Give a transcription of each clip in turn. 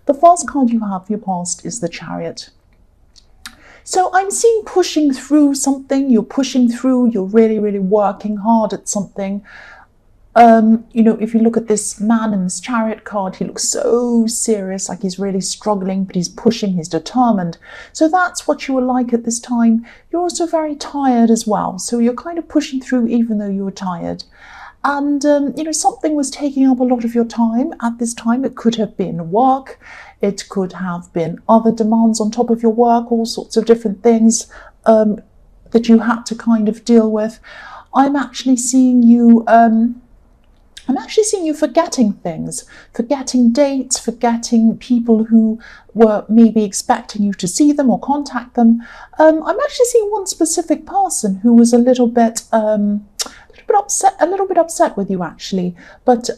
The first card you have for your past is the Chariot. So I'm seeing pushing through something. You're pushing through. You're really, really working hard at something. If you look at this man in this Chariot card, he looks so serious, like he's really struggling, but he's pushing, he's determined. So that's what you were like at this time. You're also very tired as well. So you're kind of pushing through even though you were tired. And, something was taking up a lot of your time at this time. It could have been work. It could have been other demands on top of your work, all sorts of different things that you had to kind of deal with. I'm actually seeing you forgetting things, forgetting dates, forgetting people who were maybe expecting you to see them or contact them. I'm actually seeing one specific person who was a little bit upset with you actually, but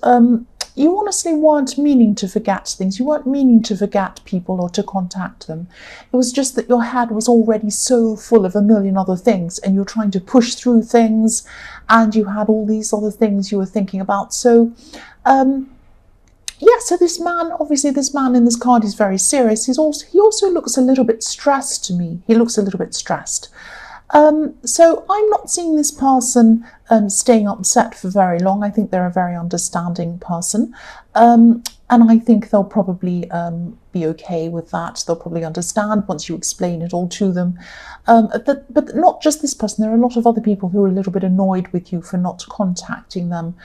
you honestly weren't meaning to forget things. You weren't meaning to forget people or to contact them. It was just that your head was already so full of a million other things and you're trying to push through things and you had all these other things you were thinking about. So, so this man in this card is very serious. He also looks a little bit stressed to me. He looks a little bit stressed. So I'm not seeing this person staying upset for very long. I think they're a very understanding person. And I think they'll probably be okay with that. They'll probably understand once you explain it all to them. But not just this person. There are a lot of other people who are a little bit annoyed with you for not contacting them.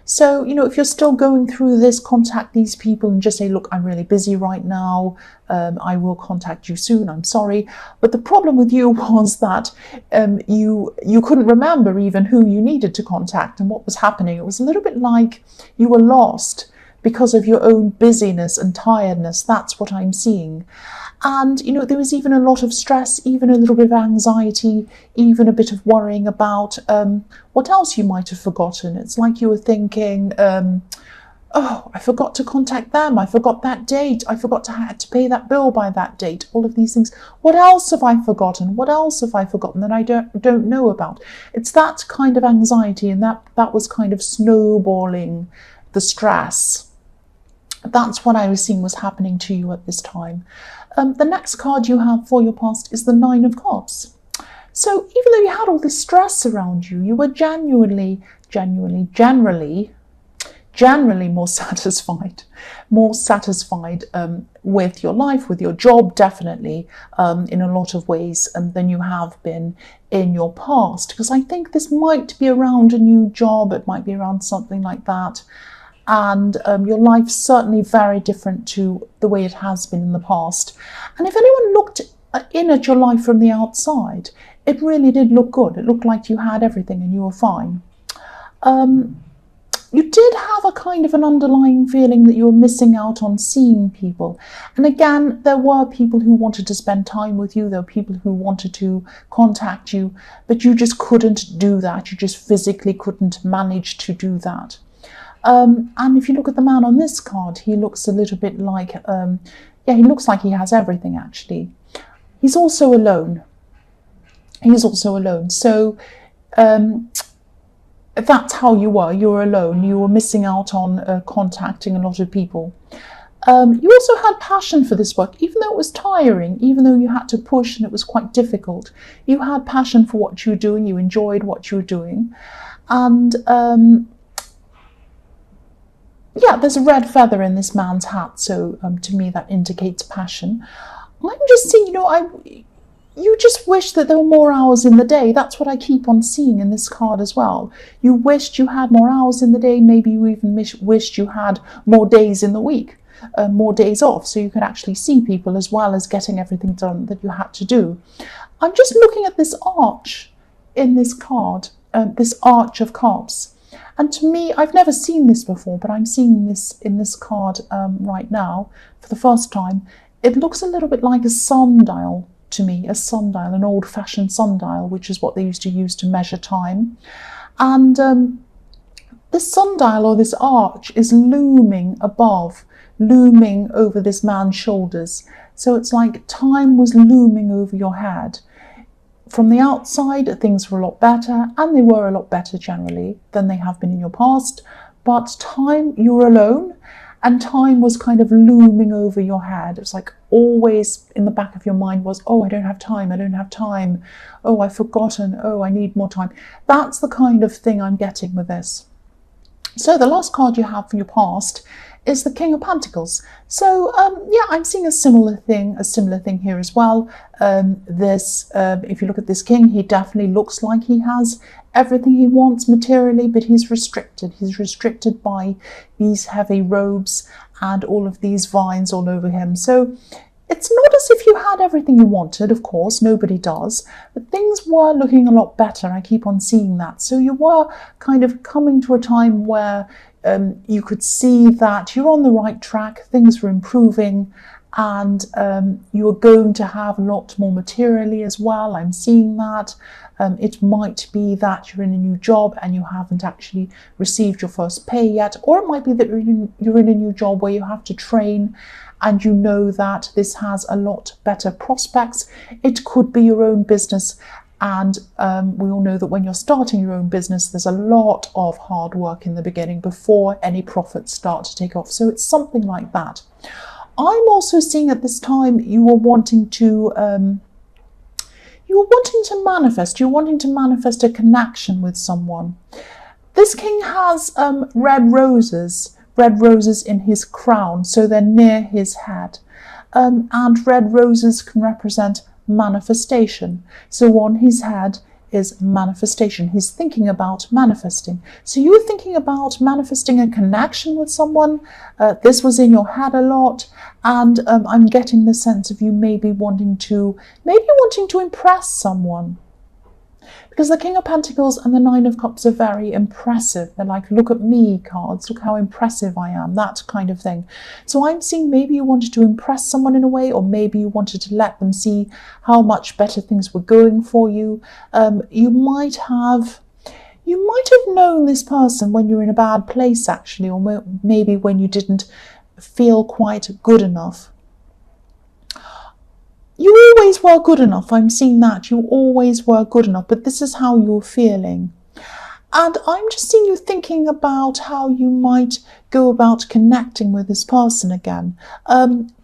So, if you're still going through this, contact these people and just say, look, I'm really busy right now. I will contact you soon. I'm sorry. But the problem with you was that you couldn't remember even who you needed to contact and what was happening. It was a little bit like you were lost because of your own busyness and tiredness. That's what I'm seeing. And, there was even a lot of stress, even a little bit of anxiety, even a bit of worrying about what else you might have forgotten. It's like you were thinking, oh, I forgot to contact them. I forgot that date. I forgot to pay that bill by that date. All of these things. What else have I forgotten? What else have I forgotten that I don't know about? It's that kind of anxiety, and that was kind of snowballing the stress. That's what I was seeing was happening to you at this time. The next card you have for your past is the Nine of Cups. So even though you had all this stress around you, you were generally more satisfied with your life, with your job, definitely, in a lot of ways than you have been in your past. Because I think this might be around a new job, it might be around something like that. And your life's certainly very different to the way it has been in the past. And if anyone looked in at your life from the outside, it really did look good. It looked like you had everything and you were fine. You did have a kind of an underlying feeling that you were missing out on seeing people. And again, there were people who wanted to spend time with you. There were people who wanted to contact you, but you just couldn't do that. You just physically couldn't manage to do that. And if you look at the man on this card, he looks a little bit like, he looks like he has everything, actually. He's also alone. So that's how you were. You were alone. You were missing out on contacting a lot of people. You also had passion for this work, even though it was tiring, even though you had to push and it was quite difficult. You had passion for what you were doing. You enjoyed what you were doing. And there's a red feather in this man's hat, so to me that indicates passion. I'm just seeing, you just wish that there were more hours in the day. That's what I keep on seeing in this card as well. You wished you had more hours in the day. Maybe you even wished you had more days in the week, more days off, so you could actually see people as well as getting everything done that you had to do. I'm just looking at this arch in this card, this Arch of Cups. And to me, I've never seen this before, but I'm seeing this in this card right now for the first time. It looks a little bit like a sundial to me, a sundial, an old-fashioned sundial, which is what they used to use to measure time. And this sundial or this arch is looming over this man's shoulders. So it's like time was looming over your head. From the outside, things were a lot better, and they were a lot better generally than they have been in your past. But time, you're alone, and time was kind of looming over your head. It's like always in the back of your mind was, oh, I don't have time, I don't have time. Oh, I've forgotten. Oh, I need more time. That's the kind of thing I'm getting with this. So the last card you have for your past is the King of Pentacles. So yeah, I'm seeing a similar thing here as well. If you look at this king, he definitely looks like he has everything he wants materially, but he's restricted. He's restricted by these heavy robes and all of these vines all over him. So it's not as if you had everything you wanted, of course, nobody does, but things were looking a lot better. I keep on seeing that. So you were kind of coming to a time where you could see that you're on the right track, things were improving, and you're going to have a lot more materially as well. I'm seeing that. It might be that you're in a new job and you haven't actually received your first pay yet, or it might be that you're in a new job where you have to train and you know that this has a lot better prospects. It could be your own business, and we all know that when you're starting your own business, there's a lot of hard work in the beginning before any profits start to take off. So it's something like that. I'm also seeing at this time you were wanting to manifest. You're wanting to manifest a connection with someone. This king has red roses in his crown, so they're near his head. And red roses can represent manifestation. So on his head is manifestation. He's thinking about manifesting. So you're thinking about manifesting a connection with someone. This was in your head a lot, and I'm getting the sense of you maybe wanting to impress someone. Because the King of Pentacles and the Nine of Cups are very impressive. They're like, look at me cards, look how impressive I am, that kind of thing. So I'm seeing maybe you wanted to impress someone in a way, or maybe you wanted to let them see how much better things were going for you. You might have known this person when you're in a bad place, actually, or maybe when you didn't feel quite good enough. You always were good enough. I'm seeing that. You always were good enough, but this is how you're feeling. And I'm just seeing you thinking about how you might go about connecting with this person again.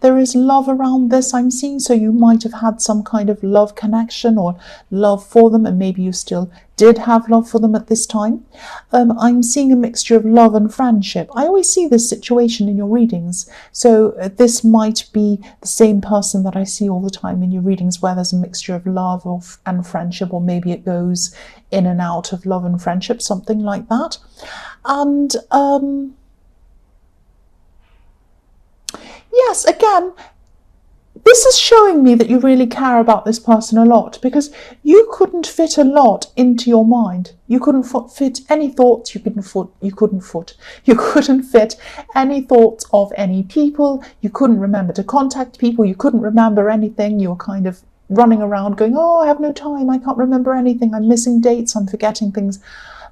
There is love around this, I'm seeing, so you might have had some kind of love connection or love for them, and maybe you still did have love for them at this time. I'm seeing a mixture of love and friendship. I always see this situation in your readings, so this might be the same person that I see all the time in your readings, where there's a mixture of love and friendship, or maybe it goes in and out of love and friendship, something like that. And yes, again, this is showing me that you really care about this person a lot, because you couldn't fit a lot into your mind. You couldn't fit any thoughts. You couldn't fit any thoughts of any people. You couldn't remember to contact people. You couldn't remember anything. You were kind of running around going, oh, I have no time. I can't remember anything. I'm missing dates. I'm forgetting things.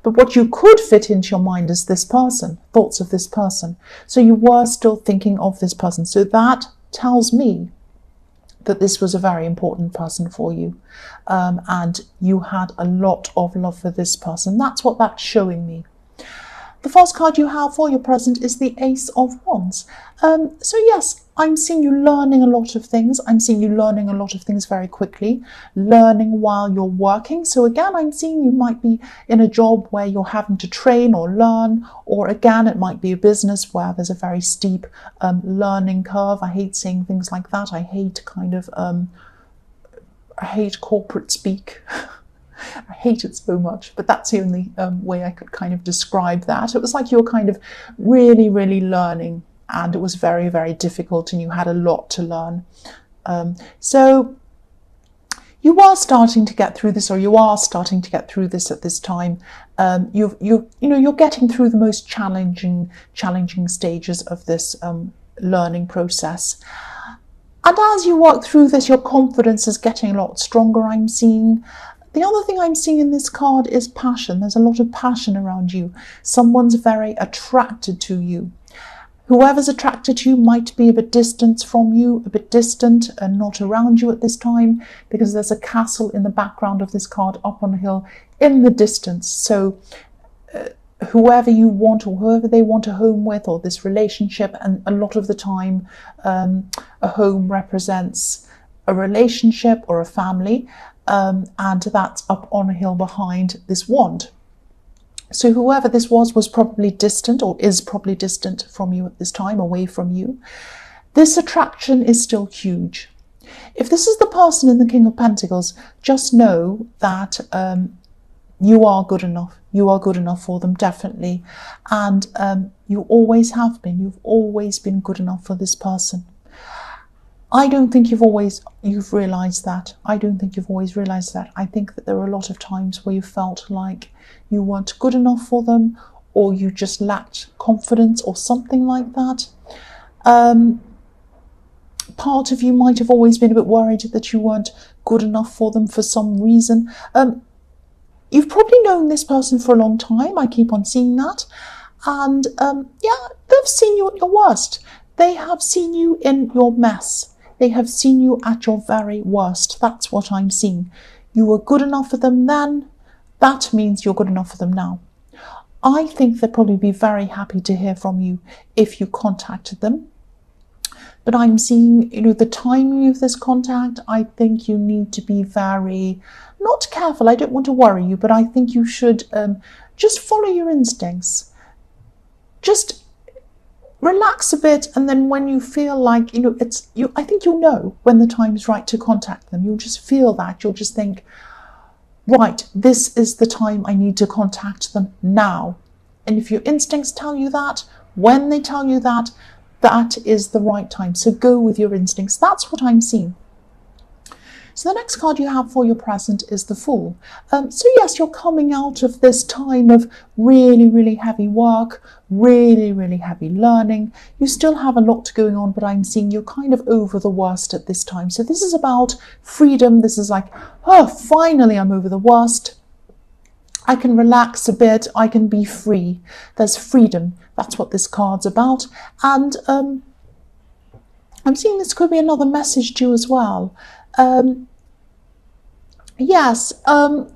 But what you could fit into your mind is this person, thoughts of this person. So you were still thinking of this person. So that tells me that this was a very important person for you. And you had a lot of love for this person. That's what that's showing me. The first card you have for your present is the Ace of Wands. So yes, I'm seeing you learning a lot of things. I'm seeing you learning a lot of things very quickly, learning while you're working. So again, I'm seeing you might be in a job where you're having to train or learn, or again, it might be a business where there's a very steep learning curve. I hate saying things like that. I hate I hate corporate speak. I hate it so much, but that's the only way I could kind of describe that. It was like you were kind of really, really learning, and it was very, very difficult, and you had a lot to learn. So you are starting to get through this, or you are starting to get through this at this time. You're getting through the most challenging stages of this learning process. And as you work through this, your confidence is getting a lot stronger, I'm seeing. The other thing I'm seeing in this card is passion. There's a lot of passion around you. Someone's very attracted to you. Whoever's attracted to you might be a bit distant from you, a bit distant and not around you at this time, because there's a castle in the background of this card up on a hill in the distance. So whoever you want or whoever they want a home with, or this relationship. And a lot of the time a home represents a relationship or a family, and that's up on a hill behind this wand. So whoever this was probably distant, or is probably distant from you at this time, away from you. This attraction is still huge. If this is the person in the King of Pentacles, just know that you are good enough. You are good enough for them, definitely. And you always have been. You've always been good enough for this person. I don't think you've realised that. I don't think you've always realised that. I think that there are a lot of times where you felt like you weren't good enough for them, or you just lacked confidence or something like that. Part of you might have always been a bit worried that you weren't good enough for them for some reason. You've probably known this person for a long time. I keep on seeing that. And yeah, they've seen you at your worst. They have seen you in your mess. They have seen you at your very worst. That's what I'm seeing. You were good enough for them then. That means you're good enough for them now. I think they'd probably be very happy to hear from you if you contacted them. But I'm seeing, the timing of this contact, I think you need to be very, not careful. I don't want to worry you, but I think you should just follow your instincts. Just relax a bit, and then when you feel like, I think you'll know when the time's right to contact them. You'll just feel that. You'll just think, right, this is the time I need to contact them now. And if your instincts tell you that, when they tell you that, that is the right time. So go with your instincts. That's what I'm seeing. So the next card you have for your present is the Fool. So yes, you're coming out of this time of really, really heavy work, really, really heavy learning. You still have a lot going on, but I'm seeing you're kind of over the worst at this time. So this is about freedom. This is like, oh, finally I'm over the worst. I can relax a bit. I can be free. There's freedom. That's what this card's about. And I'm seeing this could be another message to you as well. Yes, don't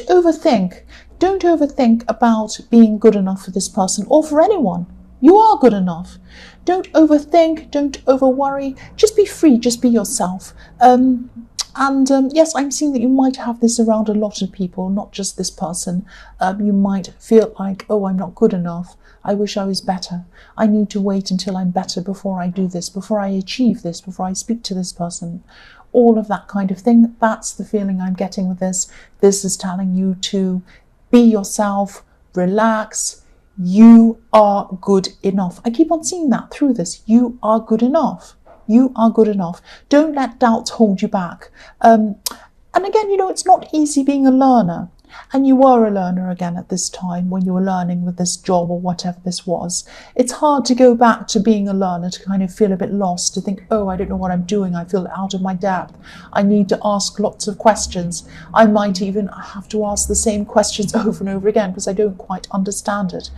overthink. Don't overthink about being good enough for this person or for anyone. You are good enough. Don't overthink. Don't overworry. Just be free. Just be yourself. Yes, I'm seeing that you might have this around a lot of people, not just this person. You might feel like, oh, I'm not good enough. I wish I was better. I need to wait until I'm better before I do this, before I achieve this, before I speak to this person. All of that kind of thing. That's the feeling I'm getting with this. This is telling you to be yourself, relax. You are good enough. I keep on seeing that through this. You are good enough. You are good enough. Don't let doubts hold you back. And again, it's not easy being a learner. And you were a learner again at this time when you were learning with this job or whatever this was. It's hard to go back to being a learner, to kind of feel a bit lost, to think, oh, I don't know what I'm doing. I feel out of my depth. I need to ask lots of questions. I might even have to ask the same questions over and over again because I don't quite understand it.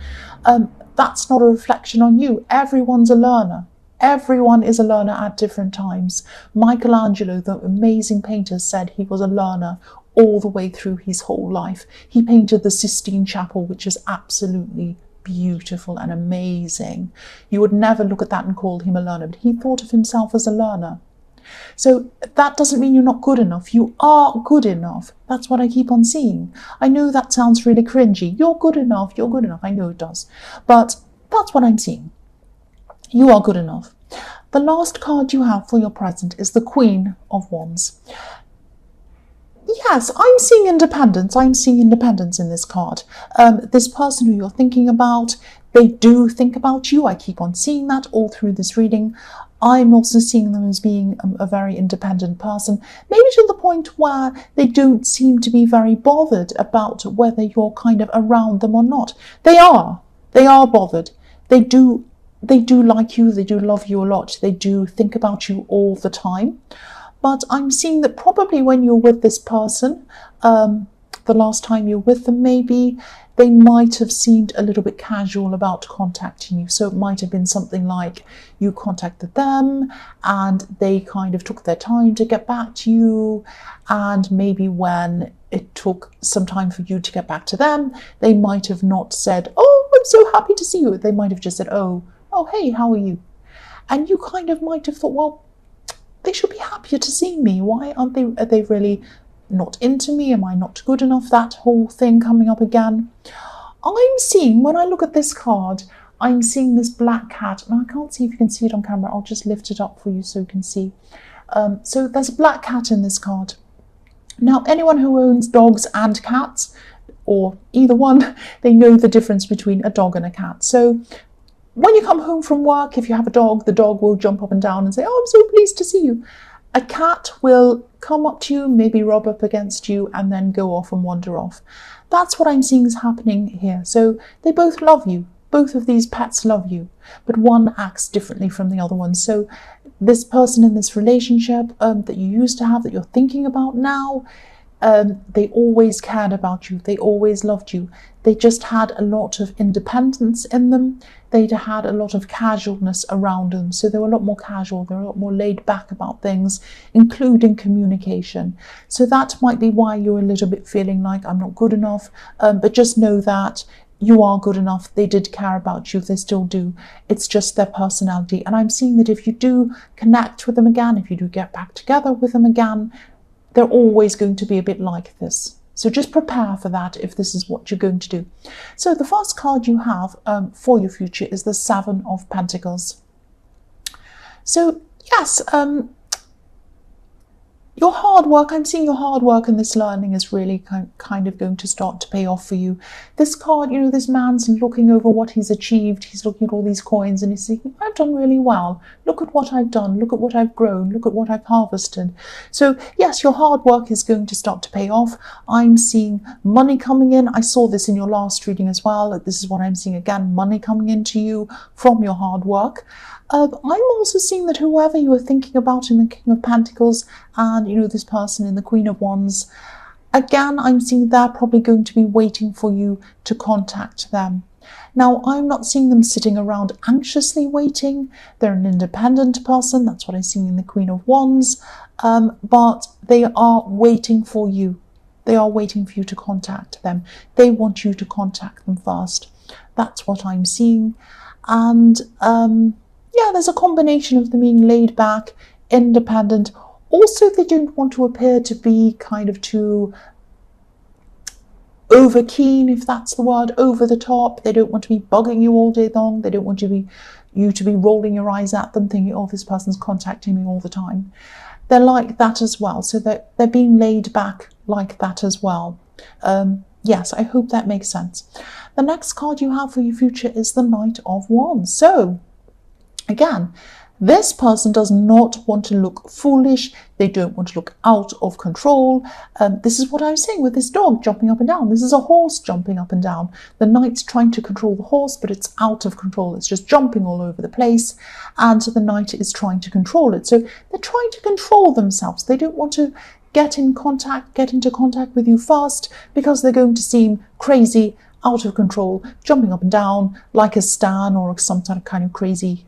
That's not a reflection on you. Everyone's a learner. Everyone is a learner at different times. Michelangelo, the amazing painter, said he was a learner all the way through his whole life. He painted the Sistine Chapel, which is absolutely beautiful and amazing. You would never look at that and call him a learner, but he thought of himself as a learner. So that doesn't mean you're not good enough. You are good enough. That's what I keep on seeing. I know that sounds really cringy. You're good enough. You're good enough. I know it does. But that's what I'm seeing. You are good enough. The last card you have for your present is the Queen of Wands. Yes, I'm seeing independence. I'm seeing independence in this card. This person who you're thinking about, they do think about you. I keep on seeing that all through this reading. I'm also seeing them as being a very independent person, maybe to the point where they don't seem to be very bothered about whether you're kind of around them or not. They are bothered. They do like you. They do love you a lot. They do think about you all the time. But I'm seeing that probably when you're with this person, the last time you're with them, maybe they might have seemed a little bit casual about contacting you. So it might have been something like you contacted them and they kind of took their time to get back to you. And maybe when it took some time for you to get back to them, they might have not said, oh, I'm so happy to see you. They might have just said, oh, hey, how are you? And you kind of might have thought, well, they should be happier to see me. Why aren't they? Are they really not into me? Am I not good enough? That whole thing coming up again. I'm seeing, when I look at this card, I'm seeing this black cat. Now, I can't see if you can see it on camera. I'll just lift it up for you so you can see. So there's a black cat in this card. Now, anyone who owns dogs and cats, or either one, they know the difference between a dog and a cat. So when you come home from work, if you have a dog, the dog will jump up and down and say, oh, I'm so pleased to see you. A cat will come up to you, maybe rub up against you, and then go off and wander off. That's what I'm seeing is happening here. So they both love you. Both of these pets love you, but one acts differently from the other one. So this person in this relationship that you used to have, that you're thinking about now, they always cared about you. They always loved you. They just had a lot of independence in them. They had a lot of casualness around them. So they were a lot more casual. They were a lot more laid back about things, including communication. So that might be why you're a little bit feeling like I'm not good enough. But just know that you are good enough. They did care about you. They still do. It's just their personality. And I'm seeing that if you do connect with them again, if you do get back together with them again, they're always going to be a bit like this. So just prepare for that if this is what you're going to do. So the first card you have for your future is the Seven of Pentacles. So yes, your hard work, I'm seeing your hard work and this learning is really kind of going to start to pay off for you. This card, you know, this man's looking over what he's achieved. He's looking at all these coins and he's thinking, I've done really well. Look at what I've done. Look at what I've grown. Look at what I've harvested. So yes, your hard work is going to start to pay off. I'm seeing money coming in. I saw this in your last reading as well. This is what I'm seeing again, money coming into you from your hard work. I'm also seeing that whoever you were thinking about in the King of Pentacles and, you know, this person in the Queen of Wands, again, I'm seeing they're probably going to be waiting for you to contact them. Now, I'm not seeing them sitting around anxiously waiting. They're an independent person. That's what I'm seeing in the Queen of Wands. But they are waiting for you. They are waiting for you to contact them. They want you to contact them first. That's what I'm seeing. And yeah, there's a combination of them being laid back, independent. Also, they don't want to appear to be kind of too over keen, if that's the word, over the top. They don't want to be bugging you all day long. They don't want you to be rolling your eyes at them, thinking, oh, this person's contacting me all the time. They're like that as well. So they're being laid back like that as well. Yes, I hope that makes sense. The next card you have for your future is the Knight of Wands. So again, this person does not want to look foolish. They don't want to look out of control. This is what I was saying with this dog jumping up and down. This is a horse jumping up and down. The knight's trying to control the horse, but it's out of control. It's just jumping all over the place. And so the knight is trying to control it. So they're trying to control themselves. They don't want to get into contact with you fast because they're going to seem crazy, out of control, jumping up and down like a stan or some kind of crazy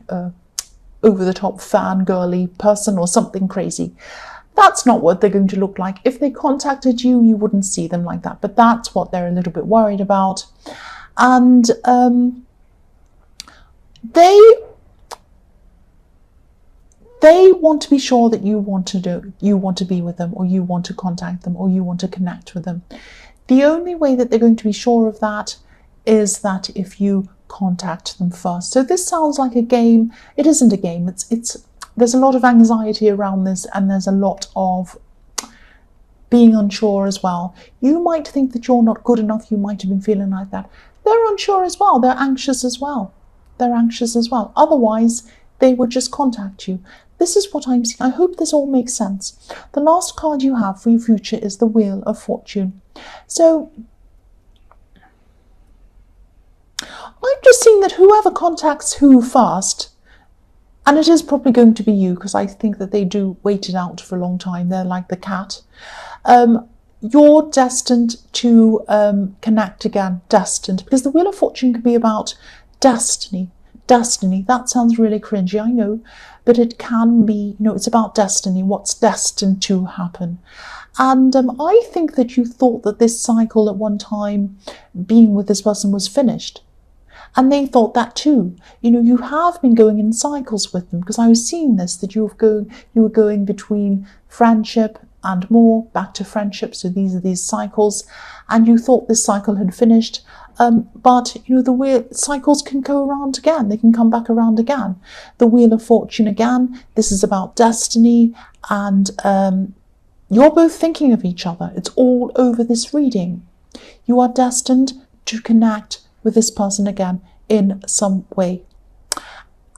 over-the-top fangirly person or something crazy. That's not what they're going to look like. If they contacted you, you wouldn't see them like that. But that's what they're a little bit worried about. And they want to be sure that you want to be with them, or you want to contact them, or you want to connect with them. The only way that they're going to be sure of that is that if you contact them first. So this sounds like a game. It isn't a game. There's a lot of anxiety around this, and there's a lot of being unsure as well. You might think that you're not good enough. You might have been feeling like that. They're unsure as well. They're anxious as well. Otherwise, they would just contact you. This is what I'm seeing. I hope this all makes sense. The last card you have for your future is the Wheel of Fortune. So I'm just seeing that whoever contacts who first, and it is probably going to be you, because I think that they do wait it out for a long time. They're like the cat. you're destined to connect again, destined, because the Wheel of Fortune can be about destiny. Destiny, that sounds really cringy, I know, but it can be, it's about destiny, what's destined to happen. And I think that you thought that this cycle at one time, being with this person, was finished. And they thought that too. You have been going in cycles with them, because I was seeing this, that you were going between friendship and more, back to friendship. So these are these cycles, and you thought this cycle had finished. But the wheel cycles can go around again. They can come back around again. The Wheel of Fortune again. This is about destiny, and you're both thinking of each other. It's all over this reading. You are destined to connect with this person again in some way.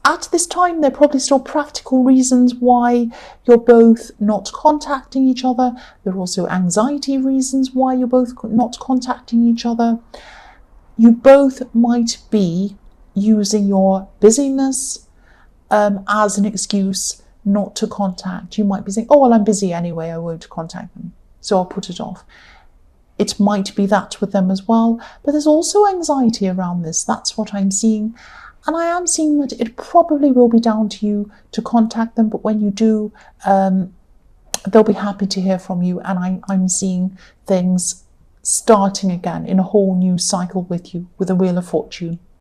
At this time, there are probably still practical reasons why you're both not contacting each other. There are also anxiety reasons why you're both not contacting each other. You both might be using your busyness as an excuse not to contact. You might be saying, oh, well, I'm busy anyway, I won't contact them, so I'll put it off. It might be that with them as well, but there's also anxiety around this. That's what I'm seeing. And I am seeing that it probably will be down to you to contact them, but when you do, they'll be happy to hear from you. And I'm seeing things starting again in a whole new cycle with you, with the Wheel of Fortune.